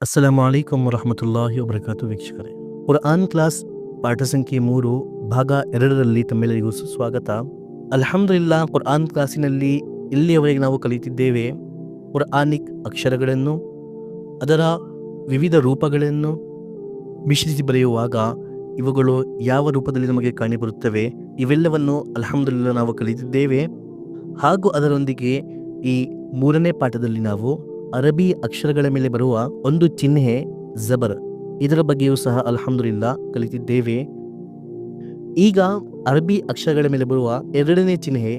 ಅಸ್ಸಲಾಮು ಅಲೈಕುಂ ವರಹಮತುಲ್ಲಾಹಿ ವಬರಕಾತು. ವೀಕ್ಷಕರೇ, ಕುರ್ಆನ್ ಕ್ಲಾಸ್ ಪಾಠ ಸಂಖ್ಯೆ 3 ಭಾಗ 2ರಲ್ಲಿ ತಮ್ಮೆಲ್ಲರಿಗೂ ಸುಸ್ವಾಗತ. ಅಲ್ಹಮ್ದುಲಿಲ್ಲಾ, ಕುರ್ಆನ್ ಕ್ಲಾಸಿನಲ್ಲಿ ಇಲ್ಲಿಯವರೆಗೆ ನಾವು ಕಲಿತಿದ್ದೇವೆ ಕುರ್ಆನಿಕ್ ಅಕ್ಷರಗಳನ್ನು, ಅದರ ವಿವಿಧ ರೂಪಗಳನ್ನು ಮಿಶ್ರಿಸಿ ಬರೆಯುವಾಗ ಇವುಗಳು ಯಾವ ರೂಪದಲ್ಲಿ ನಮಗೆ ಕಾಣಿಬರುತ್ತವೆ ಇವೆಲ್ಲವನ್ನು ಅಲ್ಹಮ್ದುಲಿಲ್ಲಾ ನಾವು ಕಲಿತಿದ್ದೇವೆ. ಹಾಗೂ ಅದರೊಂದಿಗೆ ಈ 3ನೇ ಪಾಠದಲ್ಲಿ ನಾವು ಅರಬಿ ಅಕ್ಷರಗಳ ಮೇಲೆ ಬರುವ ಒಂದು ಚಿಹ್ನೆ ಜಬರ್, ಇದರ ಬಗ್ಗೆಯೂ ಸಹ ಅಲ್ಹಮ್ದುಲಿಲ್ಲಾ ಕಲಿತಿದ್ದೇವೆ. ಈಗ ಅರಬಿ ಅಕ್ಷರಗಳ ಮೇಲೆ ಬರುವ 2ನೇ ಚಿಹ್ನೆ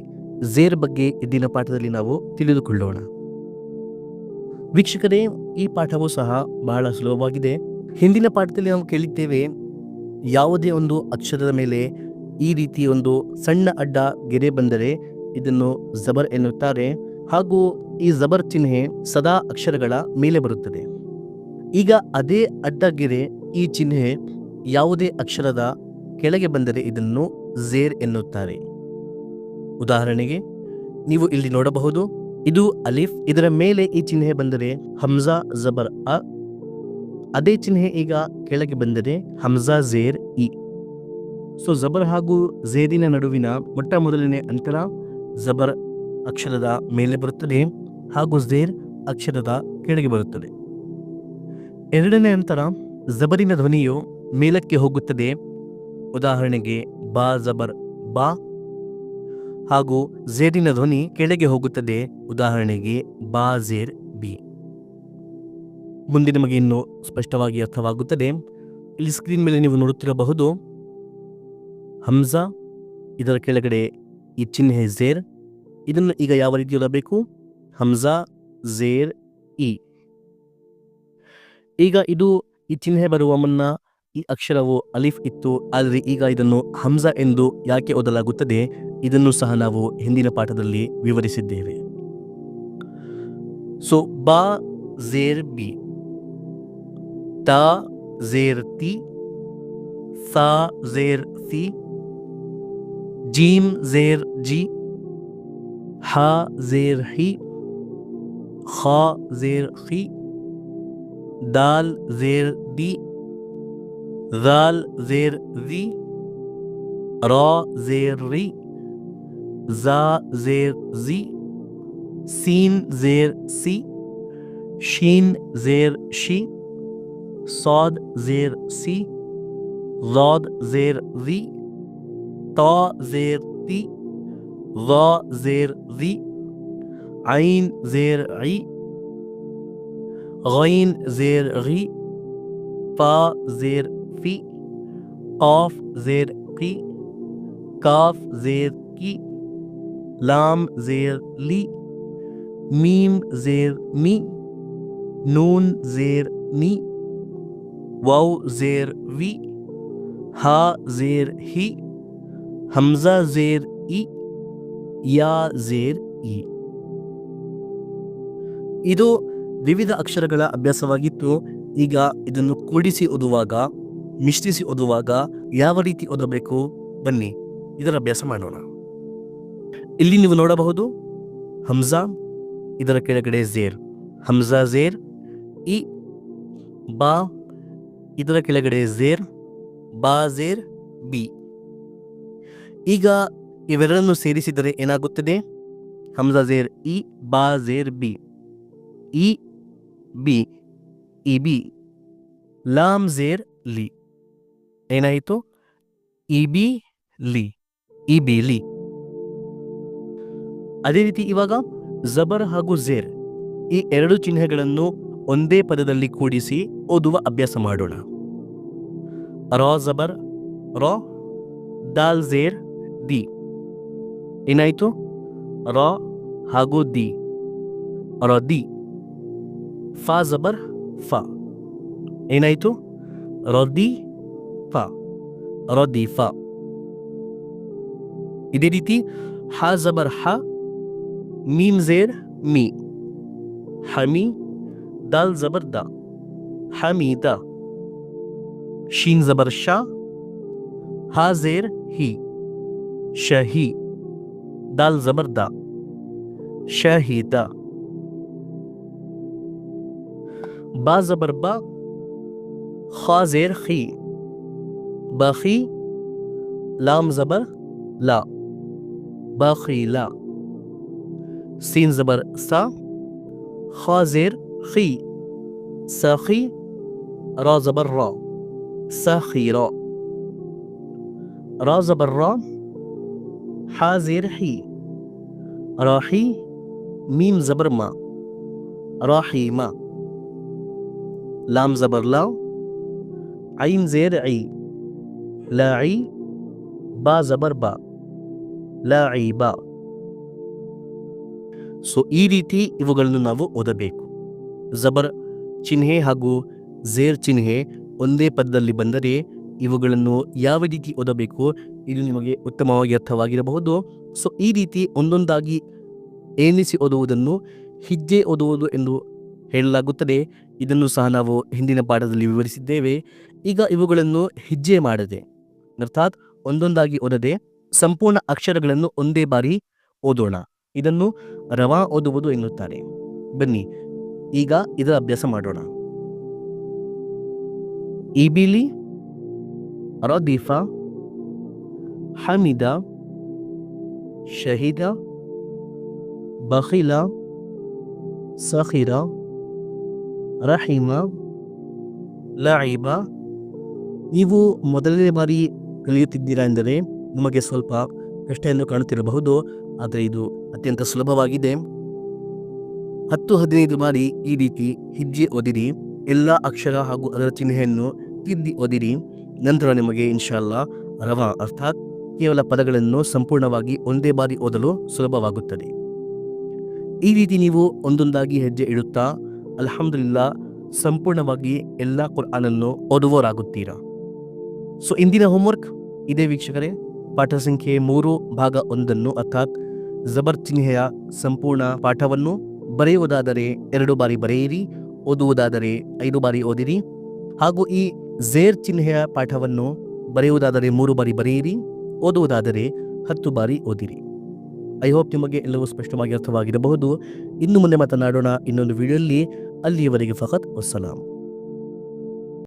ಝೇರ್ ಬಗ್ಗೆ ಇಂದಿನ ಪಾಠದಲ್ಲಿ ನಾವು ತಿಳಿದುಕೊಳ್ಳೋಣ. ವೀಕ್ಷಕರೇ, ಈ ಪಾಠವೂ ಸಹ ಬಹಳ ಸುಲಭವಾಗಿದೆ. ಹಿಂದಿನ ಪಾಠದಲ್ಲಿ ನಾವು ಕೇಳಿದ್ದೇವೆ, ಯಾವುದೇ ಒಂದು ಅಕ್ಷರದ ಮೇಲೆ ಈ ರೀತಿ ಒಂದು ಸಣ್ಣ ಅಡ್ಡ ಗೆರೆ ಬಂದರೆ ಇದನ್ನು ಜಬರ್ ಎನ್ನುತ್ತಾರೆ. ಹಾಗೂ ಈ ಜಬರ್ ಚಿಹ್ನೆ ಸದಾ ಅಕ್ಷರಗಳ ಮೇಲೆ ಬರುತ್ತದೆ. ಈಗ ಅದೇ ಅಡ್ಡಗೆರೆ ಈ ಚಿಹ್ನೆ ಯಾವುದೇ ಅಕ್ಷರದ ಕೆಳಗೆ ಬಂದರೆ ಇದನ್ನು ಝೇರ್ ಎನ್ನುತ್ತಾರೆ. ಉದಾಹರಣೆಗೆ ನೀವು ಇಲ್ಲಿ ನೋಡಬಹುದು, ಇದು ಅಲಿಫ್, ಇದರ ಮೇಲೆ ಈ ಚಿಹ್ನೆ ಬಂದರೆ ಹಮ್ಜಾ ಜಬರ್ ಅ. ಅದೇ ಚಿಹ್ನೆ ಈಗ ಕೆಳಗೆ ಬಂದರೆ ಹಮ್ಜಾ ಝೇರ್ ಇ. ಸೊ ಜಬರ್ ಹಾಗೂ ಝೇರಿನ ನಡುವಿನ ಮೊಟ್ಟ ಮೊದಲನೇ ಅಂತರ ಜಬರ್ ಅಕ್ಷರದ ಮೇಲೆ ಬರುತ್ತದೆ ಹಾಗೂ ಝೇರ್ ಅಕ್ಷರದ ಕೆಳಗೆ ಬರುತ್ತದೆ. 2ನೇ ಅಂತರ ಜಬರಿನ ಧ್ವನಿಯು ಮೇಲಕ್ಕೆ ಹೋಗುತ್ತದೆ. ಉದಾಹರಣೆಗೆ ಬಾ ಜಬರ್ ಬಾ. ಹಾಗೂ ಝೇರಿನ ಧ್ವನಿ ಕೆಳಗೆ ಹೋಗುತ್ತದೆ. ಉದಾಹರಣೆಗೆ ಬಾ ಝೇರ್ ಬಿ. ಮುಂದೆ ನಮಗೆ ಇನ್ನು ಸ್ಪಷ್ಟವಾಗಿ ಅರ್ಥವಾಗುತ್ತದೆ. ಇಲ್ಲಿ ಸ್ಕ್ರೀನ್ ಮೇಲೆ ನೀವು ನೋಡುತ್ತಿರಬಹುದು, ಹಮ್ಜಾ, ಇದರ ಕೆಳಗಡೆ ಈ ಚಿಹ್ನೆ ಝೇರ್. ಇದನ್ನು ಈಗ ಯಾವ ರೀತಿ ಓದಬೇಕು? ಹಮ್ಜಾ ಝೇರ್ ಇ. ಈಗ ಇದು ಈ ಚಿಹ್ನೆ ಬರುವ ಮುನ್ನ ಈ ಅಕ್ಷರವು ಅಲಿಫ್ ಇತ್ತು, ಆದರೆ ಈಗ ಇದನ್ನು ಹಮ್ಜಾ ಎಂದು ಯಾಕೆ ಓದಲಾಗುತ್ತದೆ ಇದನ್ನು ಸಹ ನಾವು ಹಿಂದಿನ ಪಾಠದಲ್ಲಿ ವಿವರಿಸಿದ್ದೇವೆ. ಸೊ ಬಾ ಝೇರ್ ಬಿ, ತಾ ಝೇರ್ ತಿ, ಸಾ ಝೇರ್ ಸಿ, ಜೀಮ್ ಝೇರ್ ಜಿ, ಹಾ ಝೇರ್ ಹಿ, ಖಾ ಝೇರ್ ಖಿ, दाल ज़ेर दी, ज़ाल ज़ेर ज़ी, रा ज़ेर री, ज़ा ज़ेर ज़ी, सीन ज़ेर सी, शीन ज़ेर शी, साद ज़ेर सी, ज़ाद ज़ेर ज़ी, ता ज़ेर ती, ज़ा ज़ेर ज़ी, आइन ज़ेर ई, गैन ज़ेर गी, फा ज़ेर फी, काफ ज़ेर की, काफ ज़ेर की, लाम ज़ेर ली, मीम ज़ेर मी, नून ज़ेर नी, वाव ज़ेर वी, हा ज़ेर ही, हम्ज़ा ज़ेर ई, या ज़ेर ई. ಇದು ವಿವಿಧ ಅಕ್ಷರಗಳ ಅಭ್ಯಾಸವಾಗಿತ್ತು. ಈಗ ಇದನ್ನು ಕೂಡಿಸಿ ಓದುವಾಗ, ಮಿಶ್ರಿಸಿ ಓದುವಾಗ ಯಾವ ರೀತಿ ಓದಬೇಕು ಬನ್ನಿ ಇದರ ಅಭ್ಯಾಸ ಮಾಡೋಣ. ಇಲ್ಲಿ ನೀವು ನೋಡಬಹುದು, ಹಮ್ಜಾ, ಇದರ ಕೆಳಗಡೆ ಝೇರ್, ಹಮ್ಜಾ ಝೇರ್ ಇ. ಬಾ, ಇದರ ಕೆಳಗಡೆ ಝೇರ್, ಬಾ ಝೇರ್ ಬಿ. ಈಗ ಇವೆರಡನ್ನು ಸೇರಿಸಿದರೆ ಏನಾಗುತ್ತದೆ? ಹಮ್ಜಾ ಝೇರ್ ಇ, ಬಾ ಝೇರ್ ಬಿ, ಇ ಬಿ, ಇ ಬಿ. ಲಾಮ್ ಝೇರ್ ಲಿ, ಏನಾಯಿತು? ಇ ಬಿ ಲಿ, ಇ ಬಿ ಲಿ. ಅದೇ ರೀತಿ ಇವಾಗ ಜಬರ್ ಹಾಗೂ ಝೇರ್ ಈ 2 ಚಿಹ್ನೆಗಳನ್ನು ಒಂದೇ ಪದದಲ್ಲಿ ಕೂಡಿಸಿ ಓದುವ ಅಭ್ಯಾಸ ಮಾಡೋಣ. ರಾ ಜಬರ್ ರಾ, ದಾಲ್ ಝೇರ್ ದಿ, ಏನಾಯಿತು? ರಾ ಹಾಗೂ ದಿ, ರಾ ದಿ. ಫಾ ಜಬರ್ ಫಾ, ಏನಾಯಿತು? ರದಿ ಫಾ, ರದಿ ಫಾ. ಇದೇ ರೀತಿ ಹಾ ಜಬರ್ ಹ, ಮೀಮ್ ಝೇರ್ ಮೀ, ಹಮಿ. ದಾಲ್ ಜಬರ್ ದ, ಹಮೀದ. ಶೀನ್ ಜಬರ್ ಶಾ, ಹಾ ಝೇರ್ ಹಿ, ಶಹಿ. ದಾಲ್ ಜಬರ್ ದ, ಶಹೀದ. ಬಾ ಜಬರ್ ಬಾ, ಖಾ ಝೇರ್ ಖಿ, ಬಖಿ, ಲಾಮ್ ಜಬರ್ ಲಾ, ಬಖೀಲಾ. ಸೀನ್ ಜಬರ್ ಸಾ, ಖಾ ಝೇರ್ ಖಿ, ಸಖಿ, ರಾ ಜಬರ್ ರಾ, ಸಖೀರಾ. ರಾ ಜಬರ್ ರಾ, ಹಾ ಝೇರ್ ಹಿ, ರಾಹಿ, ಮೀಮ್ ಜಬರ್ ಮಾ, ರಾಹೀಮಾ. Lam Jaber law, bin ಝೇರ್ I, ಲಾಯಿ, ಬಾ ಜಬರ್ ಬಾ, ಲಾಯಿಬಾ. ಸೊ ಈ ರೀತಿ ಇವುಗಳನ್ನು ನಾವು ಓದಬೇಕು. ಜಬರ್ ಚಿಹ್ನೆ ಹಾಗೂ ಝೇರ್ ಚಿಹ್ನೆ ಒಂದೇ ಪದದಲ್ಲಿ ಬಂದರೆ ಇವುಗಳನ್ನು ಯಾವ ರೀತಿ ಓದಬೇಕು ಇದು ನಿಮಗೆ ಉತ್ತಮವಾಗಿ ಅರ್ಥವಾಗಿರಬಹುದು. ಸೊ ಈ ರೀತಿ ಒಂದೊಂದಾಗಿ ಎಣಿಸಿ ಓದುವುದನ್ನು ಹಿಜ್ಜೆ ಓದುವುದು ಎಂದು ಹೇಳಲಾಗುತ್ತದೆ. ಇದನ್ನು ಸಹ ನಾವು ಹಿಂದಿನ ಪಾಠದಲ್ಲಿ ವಿವರಿಸಿದ್ದೇವೆ. ಈಗ ಇವುಗಳನ್ನು ಹಿಜ್ಜೆ ಮಾಡದೆ, ಅರ್ಥಾತ್ ಒಂದೊಂದಾಗಿ ಓದದೆ ಸಂಪೂರ್ಣ ಅಕ್ಷರಗಳನ್ನು ಒಂದೇ ಬಾರಿ ಓದೋಣ. ಇದನ್ನು ರವಾ ಓದುವುದು ಎನ್ನುತ್ತಾರೆ. ಬನ್ನಿ ಈಗ ಇದರ ಅಭ್ಯಾಸ ಮಾಡೋಣ. ಇಬಿಲಿ, ರದೀಫಾ, ಹಮಿದ, ಶಹೀದ, ಬಖೀಲ, ಸಖೀರ, ರಹೀಮ, ಲಾಯಿಬ. ನೀವು ಮೊದಲನೇ ಬಾರಿ ಕಲಿಯುತ್ತಿದ್ದೀರಾ ಎಂದರೆ ನಿಮಗೆ ಸ್ವಲ್ಪ ಕಷ್ಟ ಎಂದು ಕಾಣುತ್ತಿರಬಹುದು, ಆದರೆ ಇದು ಅತ್ಯಂತ ಸುಲಭವಾಗಿದೆ. 10-15 ಬಾರಿ ಈ ರೀತಿ ಹಿಜ್ಜೆ ಓದಿರಿ. ಎಲ್ಲ ಅಕ್ಷರ ಹಾಗೂ ಅದರ ಚಿಹ್ನೆಯನ್ನು ತಿದ್ದಿ ಓದಿರಿ. ನಂತರ ನಿಮಗೆ ಇನ್ಶಾಲ್ಲಾ ರವಾ ಅರ್ಥಾತ್ ಕೇವಲ ಪದಗಳನ್ನು ಸಂಪೂರ್ಣವಾಗಿ ಒಂದೇ ಬಾರಿ ಓದಲು ಸುಲಭವಾಗುತ್ತದೆ. ಈ ರೀತಿ ನೀವು ಒಂದೊಂದಾಗಿ ಹೆಜ್ಜೆ ಇಡುತ್ತಾ ಅಲ್ಹಮ್ದುಲಿಲ್ಲಾ ಸಂಪೂರ್ಣವಾಗಿ ಎಲ್ಲ ಕುರ್ಆನನ್ನು ಓದುವವರಾಗುತ್ತೀರಾ. ಸೊ ಇಂದಿನ ಹೋಮ್ವರ್ಕ್ ಇದೇ ವೀಕ್ಷಕರೇ. ಪಾಠ ಸಂಖ್ಯೆ 3 ಭಾಗ 1 ಅರ್ಥಾತ್ ಜಬರ್ ಚಿಹ್ನೆಯ ಸಂಪೂರ್ಣ ಪಾಠವನ್ನು ಬರೆಯುವುದಾದರೆ 2 ಬಾರಿ ಬರೆಯಿರಿ, ಓದುವುದಾದರೆ 5 ಬಾರಿ ಓದಿರಿ. ಹಾಗೂ ಈ ಝೇರ್ ಚಿಹ್ನೆಯ ಪಾಠವನ್ನು ಬರೆಯುವುದಾದರೆ 3 ಬಾರಿ ಬರೆಯಿರಿ, ಓದುವುದಾದರೆ 10 ಬಾರಿ ಓದಿರಿ. ಐ ಹೋಪ್ ನಿಮಗೆ ಎಲ್ಲವೂ ಸ್ಪಷ್ಟವಾಗಿ ಅರ್ಥವಾಗಿರಬಹುದು. ಇನ್ನು ಮುಂದೆ ಮಾತನಾಡೋಣ ಇನ್ನೊಂದು ವಿಡಿಯೋದಲ್ಲಿ. ಅಲ್ಲಿಯವರೆಗೆ ಫಕತ್ ವಸ್ಸಲಾಂ.